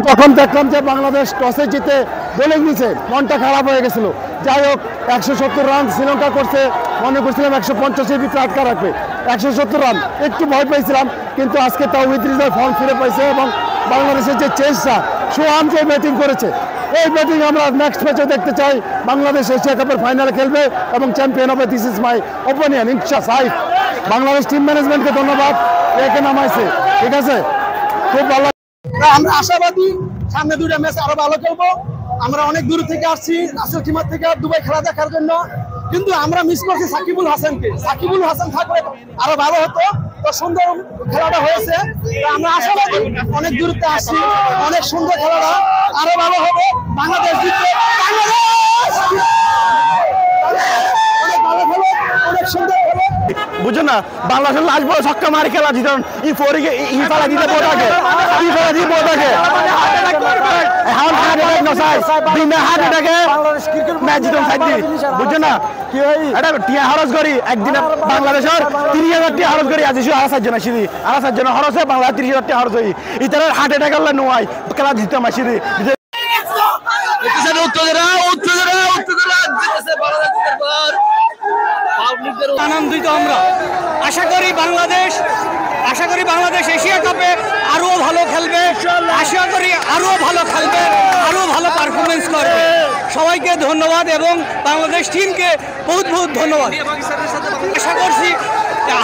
তখন দেখলাম যে বাংলাদেশ টসে জিতে বোলিং নিচে, মনটা খারাপ হয়ে গেছিল। যাই হোক 170 রান শ্রীলঙ্কা করছে, মনে করছিলাম 150-এর ভিতরে আটকা রাখবে। 170 রান একটু ভয় পেয়েছিলাম, কিন্তু আজকে তাও উইথ রিজাল্ট ফর্ম ফিরে পাইছে এবং বাংলাদেশের যে চেঞ্জটা, সোহান যে ব্যাটিং করেছে, এই ব্যাটিং আমরা নেক্সট ম্যাচে দেখতে চাই। বাংলাদেশ এশিয়া কাপের ফাইনালে খেলবে এবং চ্যাম্পিয়ন হবে। This is my opinion. ইনশাআল্লাহ বাংলাদেশ টিম ম্যানেজমেন্টকে ধন্যবাদ, একে নামাইছে, ঠিক আছে, খুব ভালো। আমরা আশাবাদী সামনে দুইটা ম্যাচ আরো ভালো খেলবো। আমরা অনেক দূর থেকে আসছি রাসেল টিমার থেকে দুবাই খেলা দেখার জন্য, কিন্তু আমরা মিস করছি সাকিবুল হাসানকে। সাকিবুল হাসান থাকলে আরো ভালো হতো। তো সুন্দর খেলাটা হয়েছে, আমরা আশাবাদী অনেক দূরত্বে আসছি, অনেক সুন্দর খেলাটা আরো ভালো হবে। বাংলাদেশ জিতবে, অনেক ভালো খেলো, অনেক সুন্দর খেলো। বুঝছো না, বাংলাদেশের লাস্ট বল ছক্কা মারি খেলা জিতন ই ফোরিকে ই ফেলা দিতে বোটাকে ই ফেলা দিয়ে বোটাকে হাউল হার্ট অ্যাটাক নসাই বিনা হার্ট অ্যাটাকে ম্যাচ জিতন সাইড দি। বুঝছো না, কি ভাই এটা টিয়া খরচ করি একদিন বাংলাদেশের 30,000 টাকা খরচ করি, আজি শুধু 7 জন আসি, 7 জন খরচে বাংলা 30,000 টাকা খরচ হই। ইতার হার্ট অ্যাটাক হলে নোয়াই খেলা জিততে মাসি দি। আনন্দিত আমরা। আশা করি বাংলাদেশ এশিয়া কাপে আরো ভালো খেলবে, আশা করি আরো ভালো খেলবে, আরো ভালো পারফরমেন্স করবে। সবাইকে ধন্যবাদ এবং বাংলাদেশ টিমকে বহুত বহুত ধন্যবাদ। আশা করছি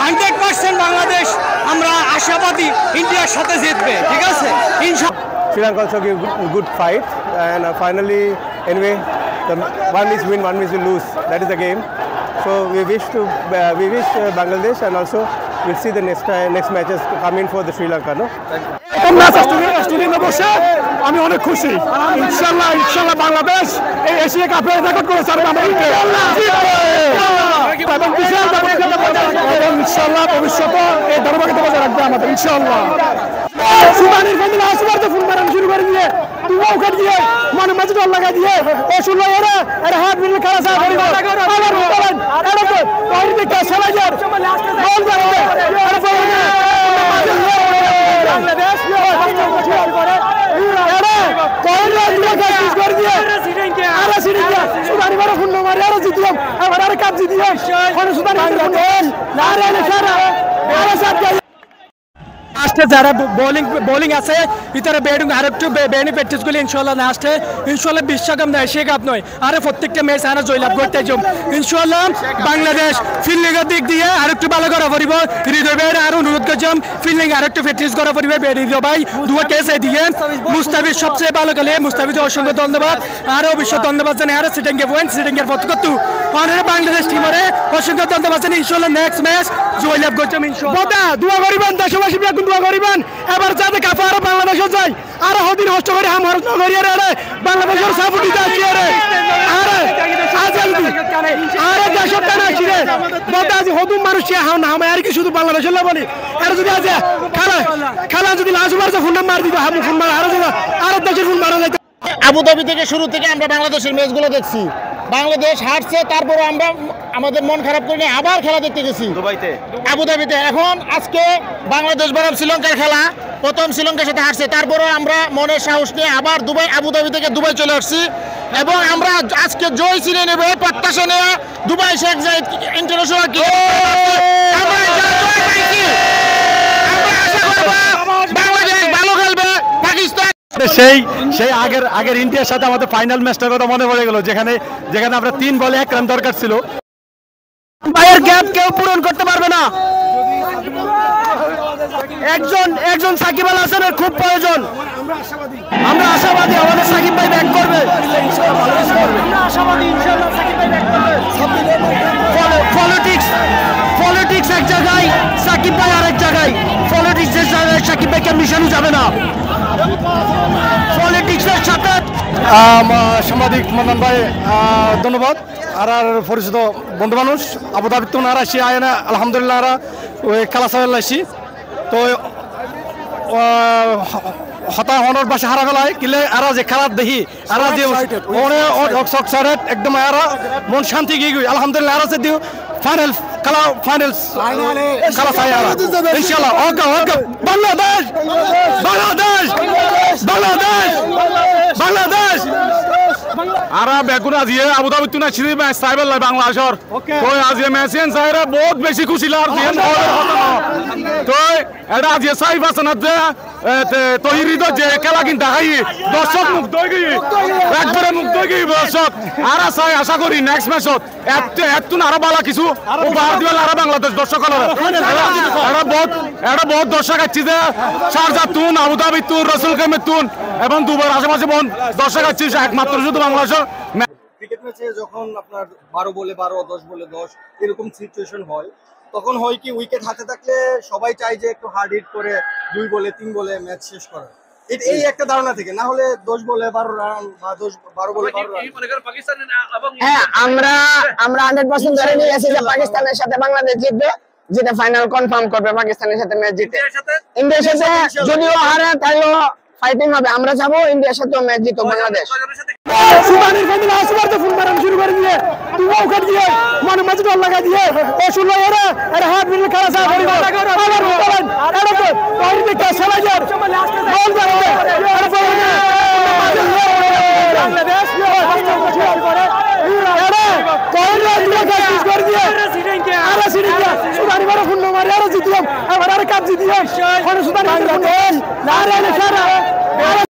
100% বাংলাদেশ, আমরা আশাবাদী ইন্ডিয়ার সাথে জিতবে, ঠিক আছে ইনশাআল্লাহ। Sri Lanka also gave good fight, and finally, anyway, one is win, one is lose. That is the game. So we wish Bangladesh, and also we'll see the next matches come in for the Sri Lanka. No. আমি অনেক খুশি। ইনশাআল্লাহ বাংলাদেশ এই Asia কাপে record করে ছাড়বে। ইনশাআল্লাহ ভবিষ্যতে এই ধারাবাহিকতা বজায় রাখবে আমাদের ইনশাআল্লাহ। সুবানির ফেমিলা আসবারতে ফুল মারানো শুরু করে দিয়ে দুবাও কাট দিয়ে মানে মাঝে দল লাগা দিয়ে ও শুনলো এরা এর হাত মিলে খেলা সা করিব আবার বলেন এরা তো ওই দিকে চলে যায় বল যাবে এরা বাংলাদেশ করে এরা কয়লা দিয়ে কাজ করে দিয়ে আরে সিরিয়া সুবানি বড় ফুল মারি আর জিতলাম আবার আর কাজ জিতিয়ে কোন সুবানি না রে সারা আরে সব লাস্টে যারা বোলিং আছে ভিতরে ব্যাটিং আর একটু বেনিফিটস গুলি ইনশাআল্লাহ লাস্টে ইনশাআল্লাহ বিশ্বকাপ না এশিয়া কাপ নয় আর প্রত্যেকটা ম্যাচ আনা জয়লাভ করতে যাম ইনশাআল্লাহ। বাংলাদেশ ফিল্ডিংয়ের দিক দিয়ে আর একটু ভালো করা পড়িব। হৃদয় ভাই আর অনুরোধ করছিলাম ফিল্ডিং আর একটু প্র্যাকটিস করা পড়িবে। হৃদয় ভাই দুটো কেসে দিয়ে মুস্তাফিজ সবচেয়ে ভালো খেলে, মুস্তাফিজ অসংখ্য ধন্যবাদ আর অবশ্যই ধন্যবাদ জানাই আর সিটিংকে পয়েন্ট সিটিংয়ের পথ করতু অনেক বাংলাদেশ টিমরে অসংখ্য ধন্যবাদ জানাই। ইনশাআল্লাহ নেক্সট ম্যাচ জয়লাভ করছাম ইনশাআল্লাহ। দোয়া করিবেন দেশবাসী দোয়া করিবেন এবার যাতে কাফা আর বাংলাদেশও যায় আর হদিন হস্ত করে হাম হরত করিয়া রে বাংলাদেশের সাপোর্ট দিতে রে আরে আজলদি আরে দেশের টানা ছিরে বড় আজ হদুম মানুষ হাও না আমি আর কি শুধু বাংলাদেশের না বলি আর যদি আজ খেলা যদি লাজবার যে ফোন মার দিবে হাম ফোন মার আর দেশের ফোন মারা যায়। আবুধাবি থেকে শুরু থেকে আমরা বাংলাদেশের ম্যাচগুলো দেখছি, বাংলাদেশ হারছে, তারপরে আমরা আমাদের মন খারাপ করে আবার খেলা দেখতে গেছি আবুধাবিতে। এখন আজকে বাংলাদেশ বনাম শ্রীলঙ্কার খেলা, প্রথম শ্রীলঙ্কার সাথে হারছে, তারপরে আমরা মনের সাহস নিয়ে আবার আবুধাবি থেকে দুবাই চলে আসছি এবং আমরা আজকে জয় ছিনে নেব প্রত্যাশা নিয়ে দুবাই শেখ জায়েদ ইন্টারন্যাশনাল বাংলাদেশ ভালো খেলবে। পাকিস্তান সেই আগের ইন্ডিয়ার সাথে আমাদের ফাইনাল ম্যাচটার কথা মনে পড়ে গেল, যেখানে আমরা 3 বলে 1 রান দরকার ছিল। ভাইয়ের গ্যাপ কেউ পূরণ করতে পারবে না। একজন সাকিব আল হাসানের খুব প্রয়োজন। আমরা আশাবাদী আমাদের সাকিব ভাই ব্যাক করবে। পলিটিক্স এক জায়গায়, সাকিব ভাই আরেক জায়গায়। পলিটিক্সের জায়গায় সাকিব ভাইকে মিশানো যাবে না। পলিটিক্সের সাথে সাংবাদিক মন্দান ভাই ধন্যবাদ আর পরিচিত বন্ধু মানুষ আবুধাবি তো আর আসি আয় না আলহামদুলিল্লাহ ওই খেলা চাল আসি তো হতা হনর বাসা হারা গেলায় কিলে আর যে খেলার দেখি আর যে একদম মন শান্তি গিয়ে আলহামদুলিল্লাহ আর দিও ফাইনাল খেলা ফাইনালস খেলা চাই ইনশাআল্লাহ ওকে ওকে বাংলাদেশ বাংলাদেশ বাংলাদেশ বাংলাদেশ আর বেগুন আজিয়ে আবুধাবি তুই না ছিড়ি ম্যাচ চাইবে লাই বাংলাদেশর তো আজিয়ে ম্যাচেন চাইরা বহুত বেশি খুশি লার দিন তো এটা আজিয়ে চাইব আছে না যে তৈরি তো যে খেলা কিন্তু দেখাই দর্শক মুগ্ধ হয়ে গিয়ে একবারে মুগ্ধ হয়ে গিয়ে দর্শক আর চাই আশা করি নেক্সট ম্যাচত এত আরো বালা কিছু উপহার দিবে আর বাংলাদেশ দর্শক এটা বহুত দর্শক আছে যে শারজা তুন আবুধাবি তুন রসুল কেমের তুন এবং দুবার আশেপাশে বহু দর্শক আছে একমাত্র শুধু বাংলাদেশের ক্রিকেট ম্যাচে যখন আপনার 12 বলে 12 10 বলে 10 এরকম সিচুয়েশন হয় তখন হয় কি উইকেট হাতে থাকলে সবাই চায় যে একটু হার্ড হিট করে 2 বলে 3 বলে ম্যাচ শেষ করা এই একটা ধারণা থেকে না হলে 10 বলে 12 রান বা 12 বলে 12 রান হ্যাঁ আমরা 100% ধরে নিয়ে আছি যে পাকিস্তানের সাথে বাংলাদেশ জিতবে যেটা ফাইনাল কনফার্ম করবে পাকিস্তানের সাথে ম্যাচ জিতে ইন্ডিয়ার সাথে যদিও হারে তাইও ফাইটিং হবে আমরা যাবো ইন্ডিয়ার সাথে ম্যাচ জিতবে বাংলাদেশ সুবানির ফ্যামিলি আসবারতে ফুল মারান শুরু করে দিয়ে তুইও কাট দিয়ে মানে ম্যাচ ডল লাগা দিয়ে ও শুনলো এরা হাত মিলে খেলা সা করিব আবার বলেন এটা তো ওই দিকে চলে যার বল যাবে বাংলাদেশ এরা কোয়রা দিয়ে কাজ করে দিয়ে আরে সিরিয়া সুবানি বড় ফুল মারি আর জিতলাম আবার আর কাপ জিতিয়ে কোন সুবানি বাংলাদেশ না রে না